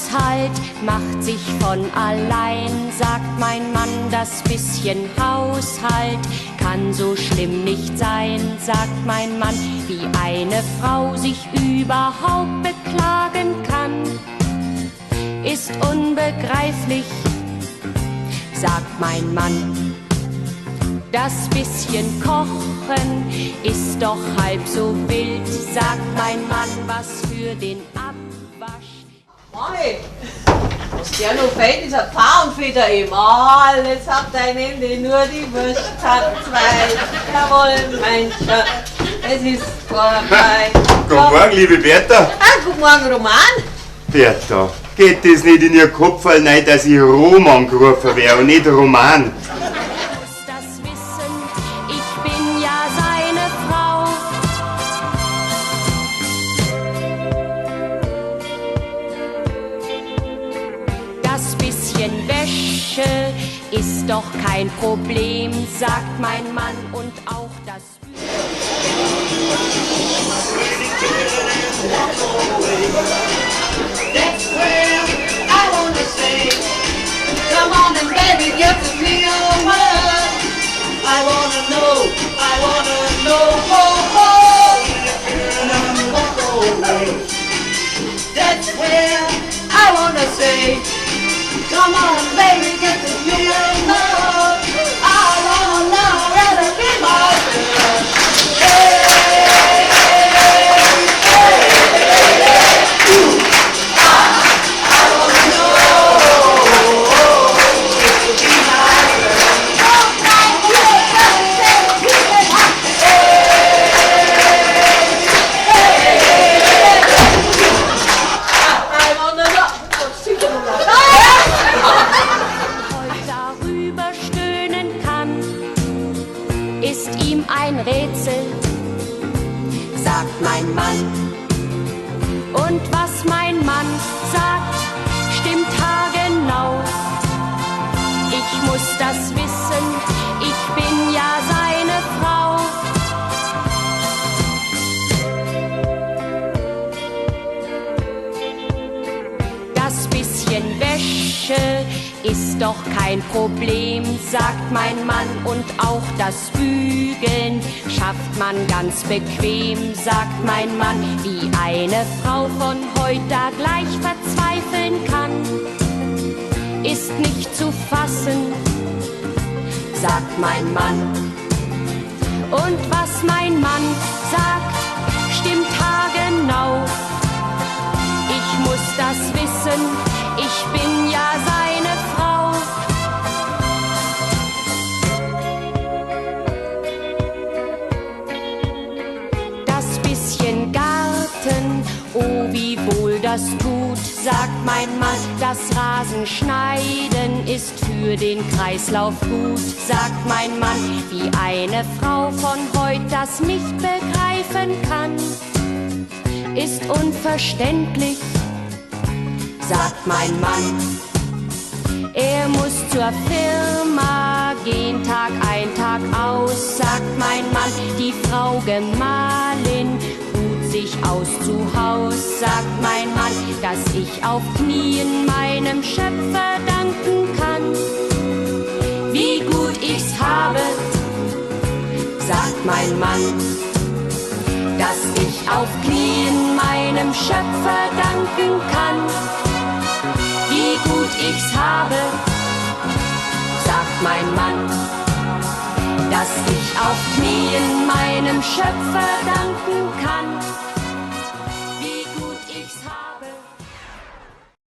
Haushalt macht sich von allein, sagt mein Mann, das bisschen Haushalt kann so schlimm nicht sein, sagt mein Mann, wie eine Frau sich überhaupt beklagen kann, ist unbegreiflich, sagt mein Mann. Das bisschen Kochen ist doch halb so wild, sagt mein Mann, was für den Abwasch. Mei, was der noch fehlt, ist ein Pfauenfeder im All. Jetzt habt dein Ende nur die Wurst hat zwei. Jawohl, mein Schatz, es ist vorbei. Guten Morgen, liebe Bertha. Guten Morgen, Roman. Bertha, geht das nicht in Ihr Kopf rein, dass ich Roman gerufen wäre und nicht Roman? Wäsche ist doch kein Problem, sagt mein Mann, und auch das That's where I wanna stay. Come on and baby, get the real world. I wanna know, oh, oh. Never walk away. That's where I wanna stay. Come on, baby, get the real love. I wanna love her to be my girl. Hey, hey, hey, hey. I wanna know to be my girl. I wanna know. darüber stöhnen kann, ist ihm ein Rätsel, sagt mein Mann. Und was mein Mann sagt, stimmt haargenau. Ich muss das wissen, ich bin ja seine Frau. Das bisschen Wäsche ist doch kein Problem, sagt mein Mann, und auch das Bügeln schafft man ganz bequem, sagt mein Mann, wie eine Frau von heute da gleich verzweifeln kann, ist nicht zu fassen, sagt mein Mann. Und was mein Mann sagt, stimmt haargenau. Ich muss das wissen, ich bin ja seine Frau. Das bisschen Garten, oh wie wohl das tut, sagt mein Mann. Das Rasenschneiden ist für den Kreislauf gut, sagt mein Mann. Wie eine Frau von heute das nicht begreifen kann, ist unverständlich, sagt mein Mann. Er muss zur Firma gehen, Tag ein, Tag aus, sagt mein Mann. Die Frau Gemahlin ruht sich aus zu Haus, sagt mein Mann. Dass ich auf Knien meinem Schöpfer danken kann. Wie gut ich's habe, sagt mein Mann. Dass ich auf Knien meinem Schöpfer danken kann. Wie gut ich's habe, sagt mein Mann. Dass ich auf Knien meinem Schöpfer danken kann.